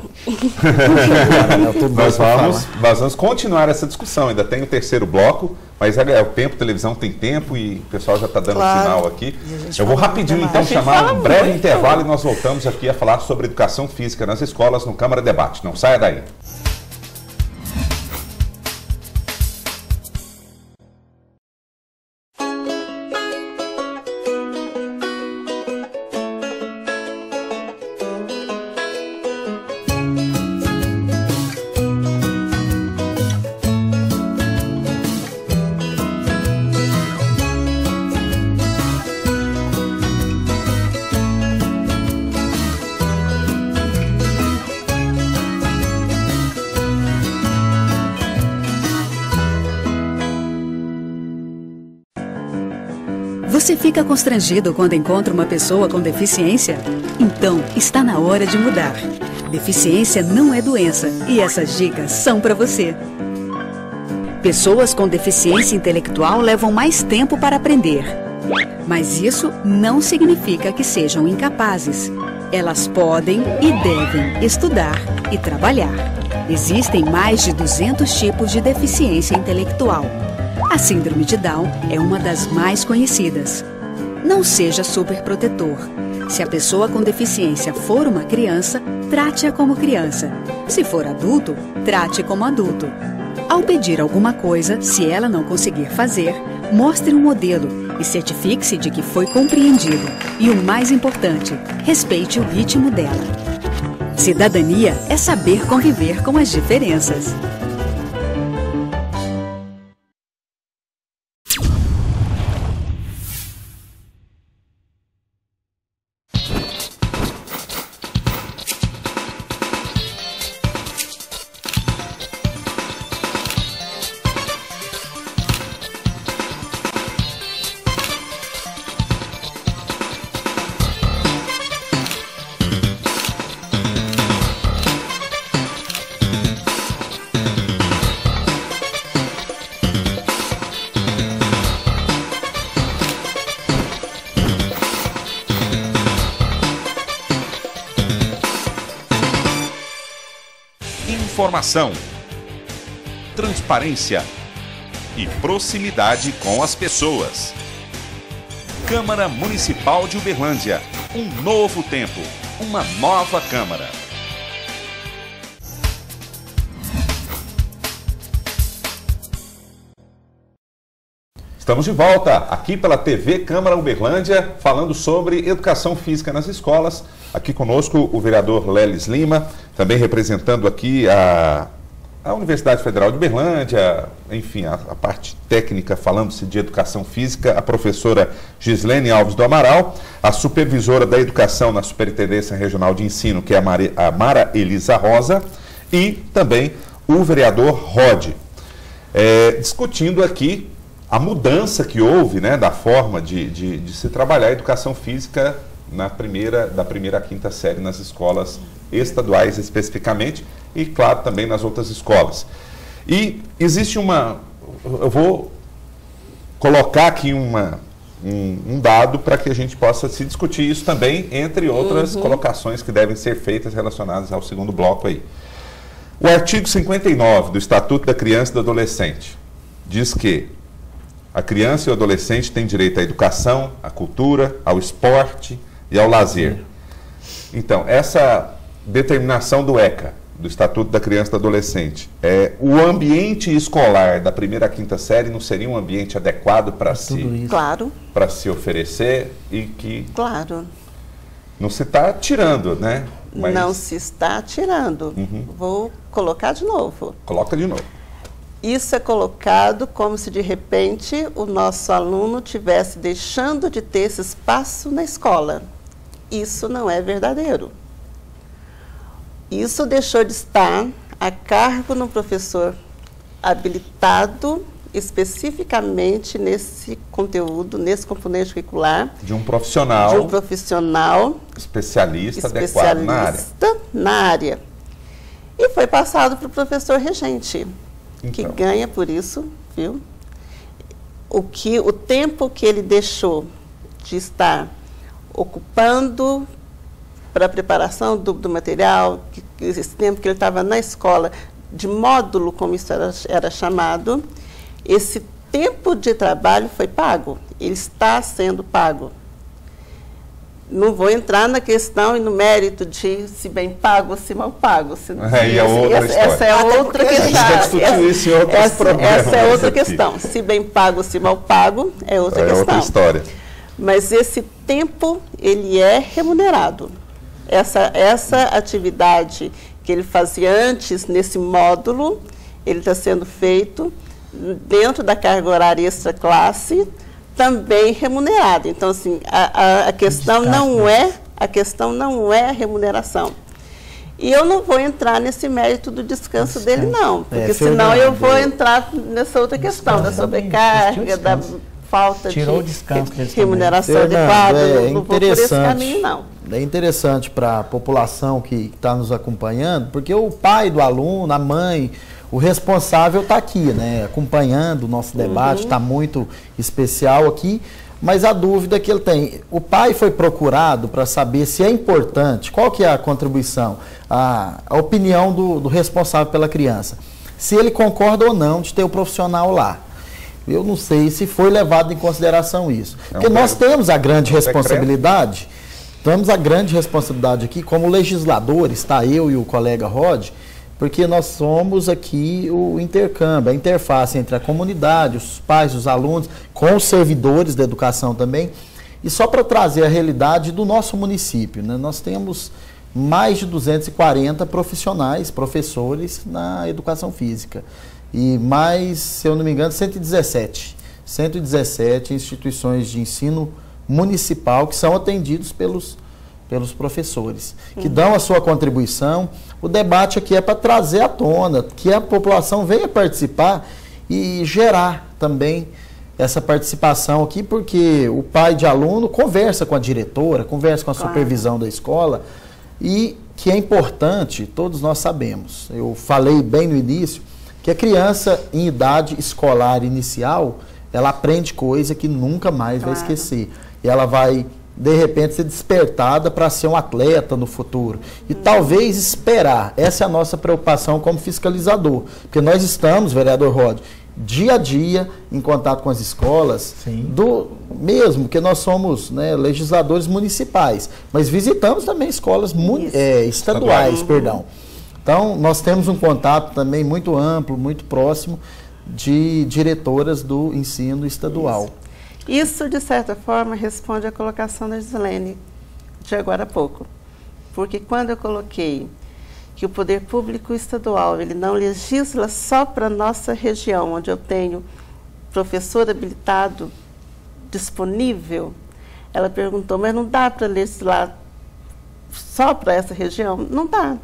Nós vamos continuar essa discussão, ainda tem o terceiro bloco, mas o tempo, televisão tem tempo e o pessoal já está dando sinal aqui. Eu vou rapidinho então chamar um breve intervalo e nós voltamos aqui a falar sobre educação física nas escolas no Câmara Debate. Não saia daí. Você fica constrangido quando encontra uma pessoa com deficiência? Então, está na hora de mudar. Deficiência não é doença e essas dicas são para você. Pessoas com deficiência intelectual levam mais tempo para aprender. Mas isso não significa que sejam incapazes. Elas podem e devem estudar e trabalhar. Existem mais de 200 tipos de deficiência intelectual. A síndrome de Down é uma das mais conhecidas. Não seja superprotetor. Se a pessoa com deficiência for uma criança, trate-a como criança. Se for adulto, trate como adulto. Ao pedir alguma coisa, se ela não conseguir fazer, mostre um modelo e certifique-se de que foi compreendido. E o mais importante, respeite o ritmo dela. Cidadania é saber conviver com as diferenças. informação, transparência e proximidade com as pessoas. Câmara Municipal de Uberlândia. Um novo tempo, uma nova Câmara. Estamos de volta aqui pela TV Câmara Uberlândia, falando sobre educação física nas escolas. Aqui conosco o vereador Lelis Lima, também representando aqui a Universidade Federal de Uberlândia, enfim, a parte técnica, falando-se de educação física, a professora Gislene Alves do Amaral, a supervisora da educação na Superintendência Regional de Ensino, que é a Mara Elisa Rosa, e também o vereador Rod, discutindo aqui a mudança que houve, né, da forma de se trabalhar a educação física da primeira à quinta série nas escolas estaduais especificamente e, claro, também nas outras escolas. E existe eu vou colocar aqui um dado para que a gente possa se discutir isso também, entre outras colocações que devem ser feitas relacionadas ao segundo bloco aí. O artigo 59 do Estatuto da Criança e do Adolescente diz que a criança e o adolescente têm direito à educação, à cultura, ao esporte e ao lazer. Então, essa determinação do ECA, do Estatuto da Criança e do Adolescente, o ambiente escolar da primeira à quinta série não seria um ambiente adequado para se oferecer e que... Claro. Não se está tirando, né? Mas... Não se está tirando. Vou colocar de novo. Coloca de novo. Isso é colocado como se, de repente, o nosso aluno estivesse deixando de ter esse espaço na escola. Isso não é verdadeiro. Isso deixou de estar a cargo de um professor habilitado especificamente nesse conteúdo, nesse componente curricular. De um profissional. De um profissional. Especialista adequado na área. E foi passado para o professor regente. Que ganha por isso, viu? O tempo que ele deixou de estar ocupando para a preparação do material, esse tempo que ele estava na escola, de módulo, como isso era chamado, esse tempo de trabalho foi pago, ele está sendo pago. Não vou entrar na questão e no mérito de se bem pago ou se mal pago. Essa é outra questão. A gente já discutiu isso em outros problemas. Essa é outra questão. Se bem pago ou se mal pago é outra questão. É outra história. Mas esse tempo, ele é remunerado. Essa atividade que ele fazia antes, nesse módulo, ele está sendo feito dentro da carga horária extra classe, também remunerado. Então, assim, a questão não é a remuneração. E eu não vou entrar nesse mérito do descanso dele, não, porque senão eu vou entrar nessa outra questão, da sobrecarga, da falta de remuneração adequada. Não vou por esse caminho, não. É interessante para a população que está nos acompanhando, porque o pai do aluno, a mãe, o responsável está aqui, né, acompanhando o nosso debate, está muito especial aqui, mas a dúvida que ele tem, o pai foi procurado para saber se é importante, qual que é a contribuição, a opinião do responsável pela criança, se ele concorda ou não de ter o profissional lá. Eu não sei se foi levado em consideração isso, porque nós temos a grande responsabilidade, aqui como legisladores, está eu e o colega Rod, porque nós somos aqui o intercâmbio, a interface entre a comunidade, os pais, os alunos, com os servidores da educação também. E só para trazer a realidade do nosso município, né? Nós temos mais de 240 profissionais, professores na educação física. E mais, se eu não me engano, 117 instituições de ensino municipal que são atendidos pelos professores, que dão a sua contribuição. O debate aqui é para trazer à tona, que a população venha participar e gerar também essa participação aqui, porque o pai de aluno conversa com a diretora, conversa com a supervisão da escola, e que é importante, todos nós sabemos. Eu falei bem no início, que a criança em idade escolar inicial, ela aprende coisa que nunca mais vai esquecer. E ela vai de repente, ser despertada para ser um atleta no futuro. E talvez esperar. Essa é a nossa preocupação como fiscalizador. Porque nós estamos, vereador Rod, dia a dia em contato com as escolas, mesmo que nós somos, né, legisladores municipais, mas visitamos também escolas estaduais, perdão. Então, nós temos um contato também muito amplo, muito próximo de diretoras do ensino estadual. Isso, de certa forma, responde à colocação da Gislene de agora há pouco. Porque quando eu coloquei que o poder público estadual ele não legisla só para a nossa região, onde eu tenho professor habilitado disponível, ela perguntou, mas não dá para legislar só para essa região? Não dá.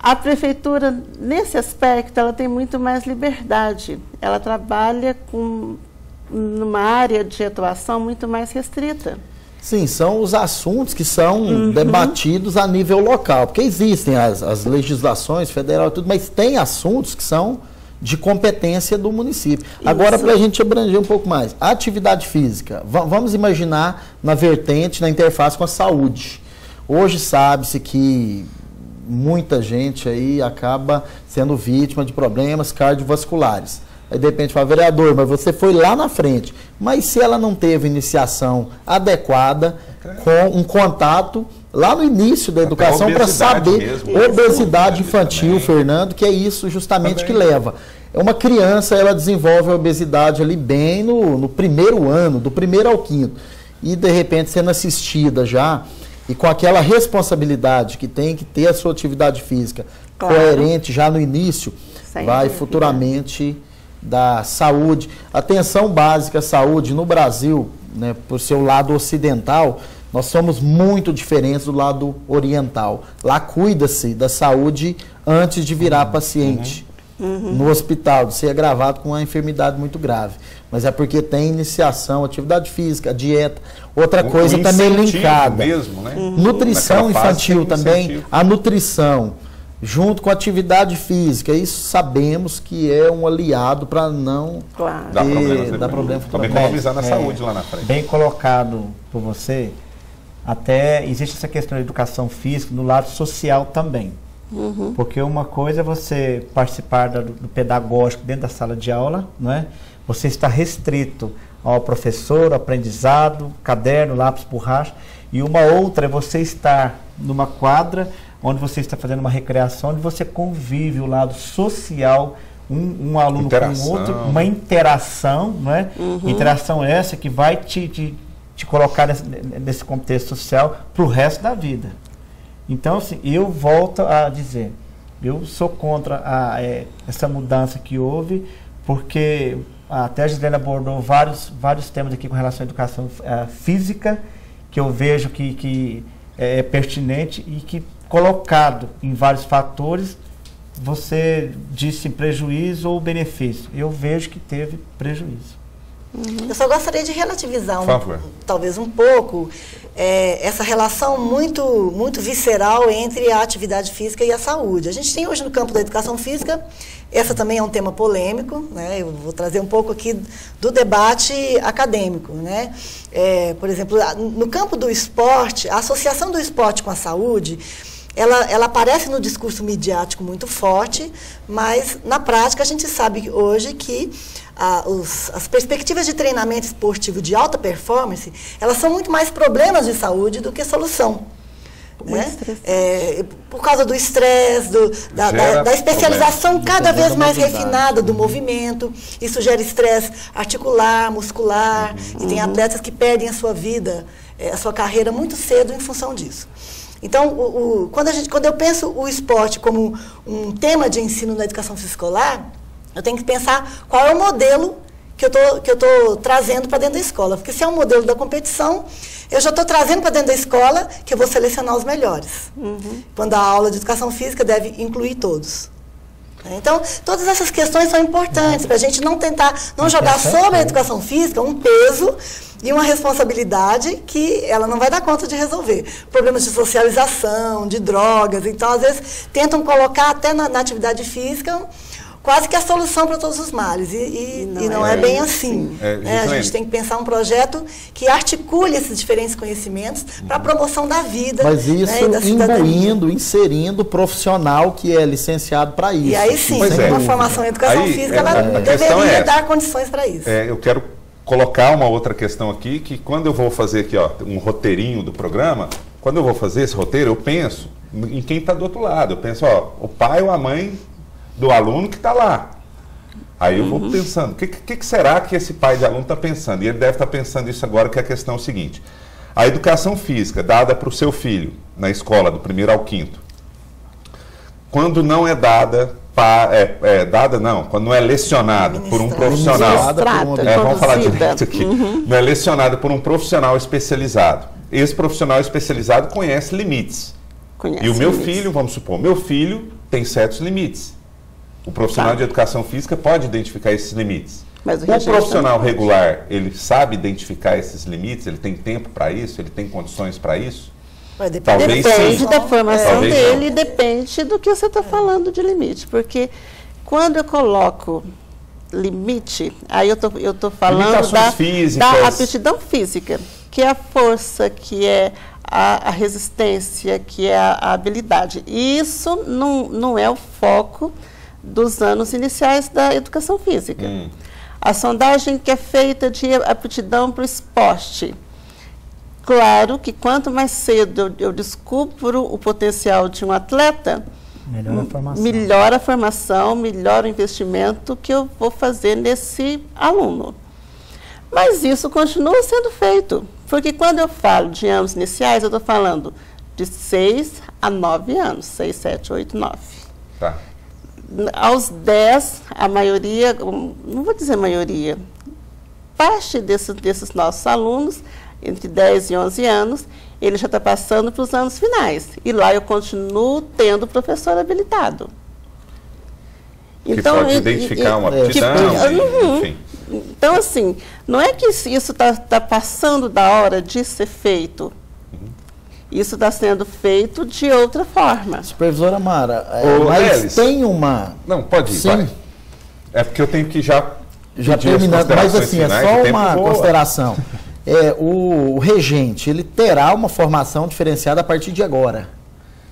A prefeitura, nesse aspecto, ela tem muito mais liberdade. Ela trabalha numa área de atuação muito mais restrita. Sim, são os assuntos que são debatidos a nível local, porque existem as legislações federal e tudo, mas tem assuntos que são de competência do município. Isso. Agora, para a gente abranger um pouco mais, a atividade física, vamos imaginar na vertente, na interface com a saúde. Hoje sabe-se que muita gente aí acaba sendo vítima de problemas cardiovasculares. Aí de repente fala, vereador, mas você foi lá na frente. Mas se ela não teve iniciação adequada, com um contato lá no início da educação para saber, obesidade infantil, também. Fernando, que é isso justamente que leva. Uma criança, ela desenvolve a obesidade ali bem no primeiro ano, do primeiro ao quinto. E de repente sendo assistida já, e com aquela responsabilidade que tem que ter a sua atividade física coerente já no início, vai futuramente da saúde. Atenção básica à saúde no Brasil, né, por seu lado ocidental, nós somos muito diferentes do lado oriental. Lá cuida-se da saúde antes de virar paciente no hospital, de ser agravado com uma enfermidade muito grave. Mas é porque tem iniciação, atividade física, dieta, outra coisa também linkada. Mesmo, né? Nutrição infantil também, a nutrição junto com a atividade física, isso sabemos que é um aliado para não dar problema futuramente. Também economizar na saúde lá na frente. Bem colocado por você, até existe essa questão da educação física no lado social também. Porque uma coisa é você participar do pedagógico dentro da sala de aula, não é? Você está restrito ao professor, ao aprendizado, caderno, lápis, borracha, e uma outra é você estar numa quadra onde você está fazendo uma recreação, onde você convive o lado social, um aluno com o outro, uma interação, não é? Interação essa que vai te colocar nesse contexto social para o resto da vida. Então, assim, eu volto a dizer, eu sou contra essa mudança que houve, porque até a Gislene abordou vários temas aqui com relação à educação física, que eu vejo que é pertinente e que, colocado em vários fatores, você disse prejuízo ou benefício. Eu vejo que teve prejuízo. Eu só gostaria de relativizar talvez um pouco essa relação muito visceral entre a atividade física e a saúde. A gente tem hoje no campo da educação física, essa também é um tema polêmico, né? Eu vou trazer um pouco aqui do debate acadêmico, né? Por exemplo, no campo do esporte, a associação do esporte com a saúde, ela aparece no discurso midiático muito forte, mas na prática a gente sabe hoje que as perspectivas de treinamento esportivo de alta performance, elas são muito mais problemas de saúde do que solução. Né? Por causa do estresse, da especialização cada vez mais refinada do movimento, isso gera estresse articular, muscular, e tem atletas que perdem a sua vida, a sua carreira muito cedo em função disso. Então, quando eu penso o esporte como um tema de ensino na educação escolar, eu tenho que pensar qual é o modelo que eu estou trazendo para dentro da escola. Porque se é um modelo da competição, eu já estou trazendo para dentro da escola que eu vou selecionar os melhores. Quando a aula de educação física deve incluir todos. Então, todas essas questões são importantes para a gente não jogar sobre a educação física um peso e uma responsabilidade que ela não vai dar conta de resolver. Problemas de socialização, de drogas, então às vezes tentam colocar até na atividade física quase que a solução para todos os males. E não é bem assim. A gente tem que pensar um projeto que articule esses diferentes conhecimentos para a promoção da vida. Mas isso e da cidadania. inserindo o profissional que é licenciado para isso. E aí sim, uma formação em educação física, ela deveria dar condições para isso. Eu quero colocar uma outra questão aqui, que quando eu vou fazer aqui um roteirinho do programa, quando eu vou fazer esse roteiro, eu penso em quem está do outro lado. Eu penso, o pai ou a mãe do aluno que está lá. Aí eu vou pensando, o que será que esse pai de aluno está pensando? E ele deve estar pensando isso agora, que a questão é o seguinte: a educação física dada para o seu filho na escola, do 1º ao 5º, quando não é dada, quando não é lecionada por um profissional, vamos falar direito aqui, não é lecionada por um profissional especializado. Esse profissional especializado conhece limites. E o meu filho, vamos supor, meu filho tem certos limites. O profissional de educação física pode identificar esses limites. Mas o profissional regular, ele sabe identificar esses limites? Ele tem tempo para isso? Ele tem condições para isso? Talvez depende da formação dele, depende do que você está falando de limite. Porque quando eu coloco limite, aí eu tô falando da aptidão física, que é a força, que é a resistência, que é a habilidade. E isso não é o foco dos anos iniciais da educação física. A sondagem que é feita de aptidão para o esporte. Claro que quanto mais cedo eu descubro o potencial de um atleta, melhor a formação, melhor o investimento que eu vou fazer nesse aluno. Mas isso continua sendo feito, porque quando eu falo de anos iniciais, eu estou falando de 6 a 9 anos, 6, 7, 8, 9. Tá. Aos 10, a maioria, não vou dizer maioria, parte desses nossos alunos, entre 10 e 11 anos, ele já está passando para os anos finais. E lá eu continuo tendo professor habilitado. Que pode identificar uma aptidão, enfim. Então, assim, não é que isso está passando da hora de ser feito. Isso está sendo feito de outra forma. Supervisora Mara, mas tem uma... Não, pode ir, vai. É porque eu tenho que já terminando, mas assim, é só uma consideração. O regente, ele terá uma formação diferenciada a partir de agora.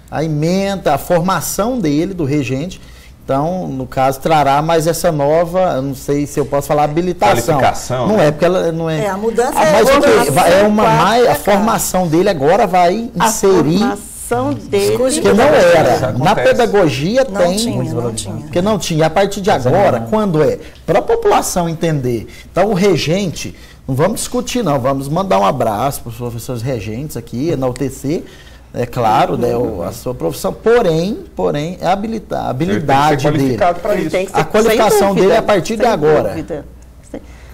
A ementa, a formação dele, do regente, então, no caso, trará mais essa nova, eu não sei se eu posso falar, habilitação. Qualificação, não né? porque ela não é... a mudança a formação dele agora vai inserir... A formação dele... Porque não era. Na pedagogia não tem... tinha. Porque não tinha. A partir de agora, quando é? Para a população entender. Então, o regente... Não vamos discutir, não. Vamos mandar um abraço para os professores regentes aqui, enaltecer, é claro, né, a sua profissão. Porém, a habilidade dele. A qualificação dele é a partir de agora.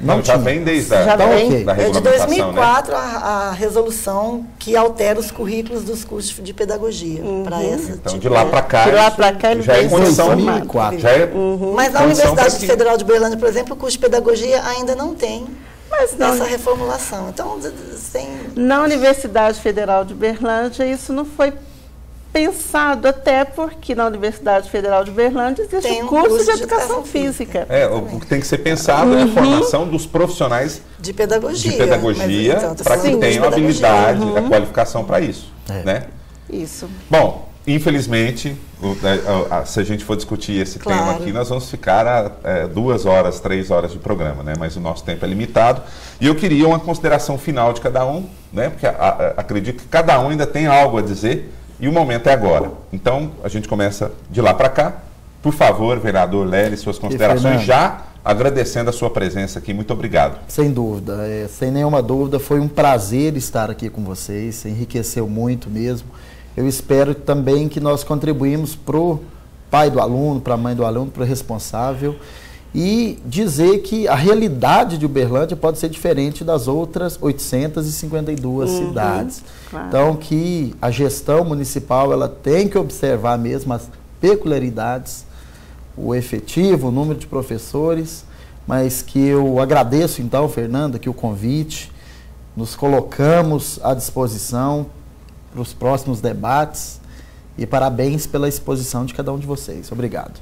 Não, já vem desde a regulamentação, de 2004, né? a resolução que altera os currículos dos cursos de pedagogia para essa. Então, de lá para cá, ele já é condição 2004. Mas na Universidade Federal de Uberlândia, por exemplo, o curso de pedagogia ainda não tem essa reformulação. Então, na Universidade Federal de Uberlândia, isso não foi pensado, até porque na Universidade Federal de Uberlândia existe um curso de educação física. O que tem que ser pensado é a formação dos profissionais de pedagogia para que tenham a habilidade, a qualificação para isso. Né? Isso. Bom, infelizmente, se a gente for discutir esse tema aqui, nós vamos ficar 2 horas, 3 horas de programa, né? Mas o nosso tempo é limitado. E eu queria uma consideração final de cada um, né? Porque acredito que cada um ainda tem algo a dizer e o momento é agora. Então, a gente começa de lá para cá. Por favor, vereador Lely, suas considerações, já agradecendo a sua presença aqui. Muito obrigado. Sem dúvida, sem nenhuma dúvida, foi um prazer estar aqui com vocês, enriqueceu muito mesmo. Eu espero também que nós contribuímos para o pai do aluno, para a mãe do aluno, para o responsável, e dizer que a realidade de Uberlândia pode ser diferente das outras 852 cidades. Claro. Então, que a gestão municipal ela tem que observar mesmo as peculiaridades, o efetivo, o número de professores, mas que eu agradeço então, Fernanda, que o convite, nos colocamos à disposição para os próximos debates e parabéns pela exposição de cada um de vocês. Obrigado.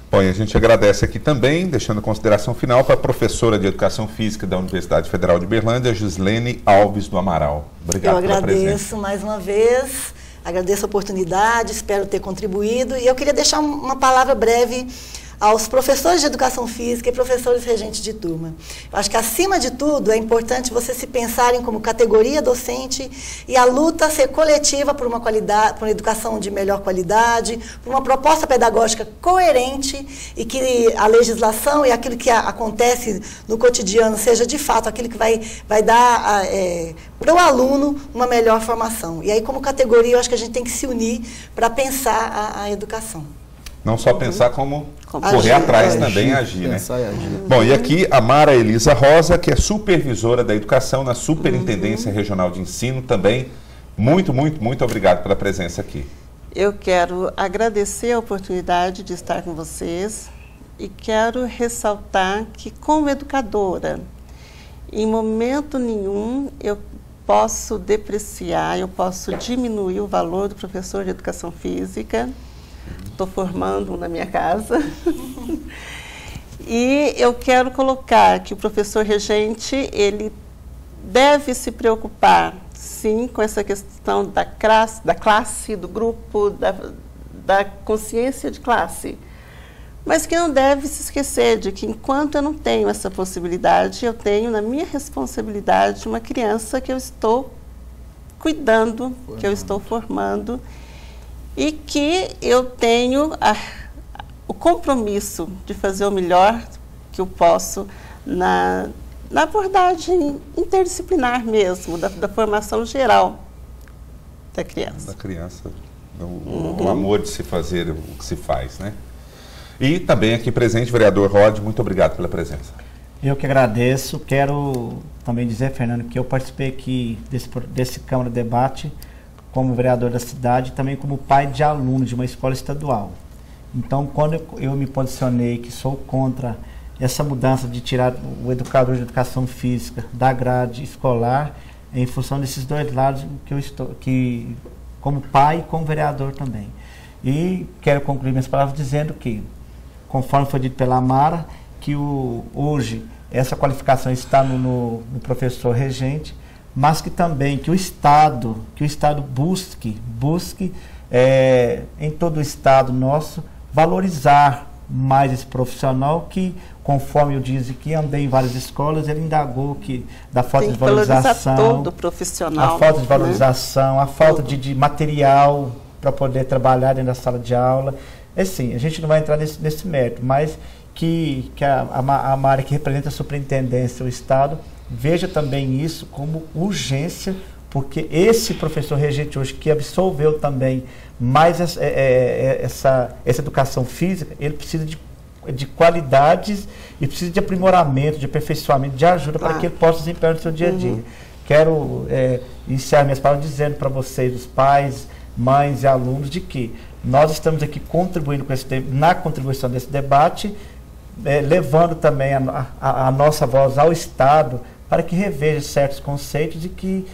Bom, e a gente agradece aqui também, deixando a consideração final para a professora de Educação Física da Universidade Federal de Uberlândia, Gislene Alves do Amaral. Obrigado pela presença. Eu agradeço mais uma vez, agradeço a oportunidade, espero ter contribuído. E eu queria deixar uma palavra breve aos professores de Educação Física e professores regentes de turma. Eu acho que, acima de tudo, é importante vocês se pensarem como categoria docente e a luta ser coletiva por uma educação de melhor qualidade, por uma proposta pedagógica coerente e que a legislação e aquilo que acontece no cotidiano seja, de fato, aquilo que vai dar para o aluno uma melhor formação. E aí, como categoria, eu acho que a gente tem que se unir para pensar a educação. Não só pensar como correr atrás também e agir, né? Bom, e aqui a Mara Elisa Rosa, que é supervisora da educação na Superintendência Regional de Ensino também. Muito, muito, muito obrigado pela presença aqui. Eu quero agradecer a oportunidade de estar com vocês e quero ressaltar que, como educadora, em momento nenhum eu posso depreciar, eu posso diminuir o valor do professor de Educação Física. Estou formando na minha casa. E eu quero colocar que o professor regente, ele deve se preocupar, sim, com essa questão da classe, do grupo, da consciência de classe. Mas que não deve se esquecer de que, enquanto eu não tenho essa possibilidade, eu tenho na minha responsabilidade uma criança que eu estou cuidando, que eu estou formando, e que eu tenho o compromisso de fazer o melhor que eu posso na abordagem interdisciplinar mesmo, da formação geral da criança. Da criança, o amor de se fazer o que se faz, né? E também aqui presente, vereador Rod, muito obrigado pela presença. Eu que agradeço. Quero também dizer, Fernando, que eu participei aqui desse Câmara Debate como vereador da cidade, também como pai de aluno de uma escola estadual. Então, quando eu me posicionei que sou contra essa mudança de tirar o educador de educação física da grade escolar, em função desses dois lados que eu estou, como pai e como vereador também. E quero concluir minhas palavras dizendo que, conforme foi dito pela Mara, que hoje essa qualificação está no professor regente, mas que também que o Estado busque em todo o Estado nosso valorizar mais esse profissional que, conforme eu disse que andei em várias escolas, ele indagou que da falta de valorização, todo profissional, a falta de valorização, a falta de material para poder trabalhar dentro da sala de aula. Assim, a gente não vai entrar nesse mérito, mas que a Mara, que representa a superintendência, o Estado, veja também isso como urgência, porque esse professor regente hoje, que absolveu também mais essa educação física, ele precisa de qualidades e precisa de aprimoramento, de aperfeiçoamento, de ajuda para que ele possa desempenhar no seu dia a dia. Quero iniciar minhas palavras dizendo para vocês, os pais, mães e alunos, de que nós estamos aqui contribuindo na contribuição desse debate, levando também a nossa voz ao Estado, para que reveja certos conceitos e que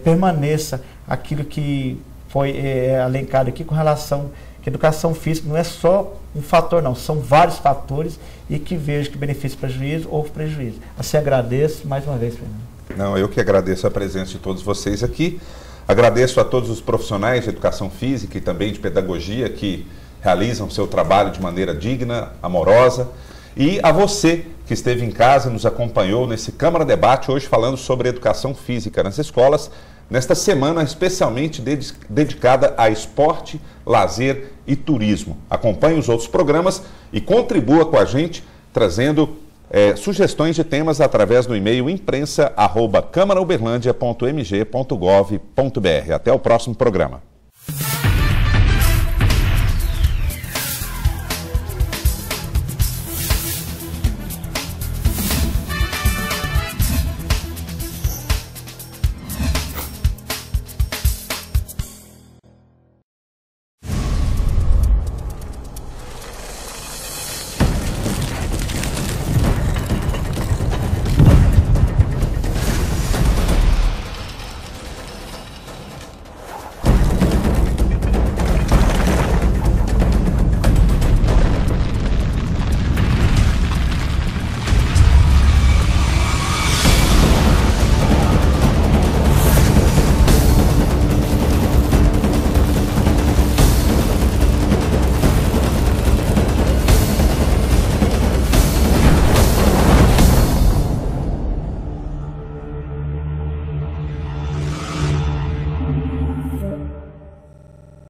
permaneça aquilo que foi alencado aqui com relação que a educação física não é só um fator, não, são vários fatores e que vejo que benefício prejuízo ou prejuízo. Assim, agradeço mais uma vez, Fernando. Não, eu que agradeço a presença de todos vocês aqui, agradeço a todos os profissionais de educação física e também de pedagogia que realizam seu trabalho de maneira digna, amorosa, e a você que esteve em casa, nos acompanhou nesse Câmara Debate, hoje falando sobre educação física nas escolas, nesta semana especialmente dedicada a esporte, lazer e turismo. Acompanhe os outros programas e contribua com a gente, trazendo sugestões de temas através do e-mail imprensa@câmarauberlandia.mg.gov.br. Até o próximo programa.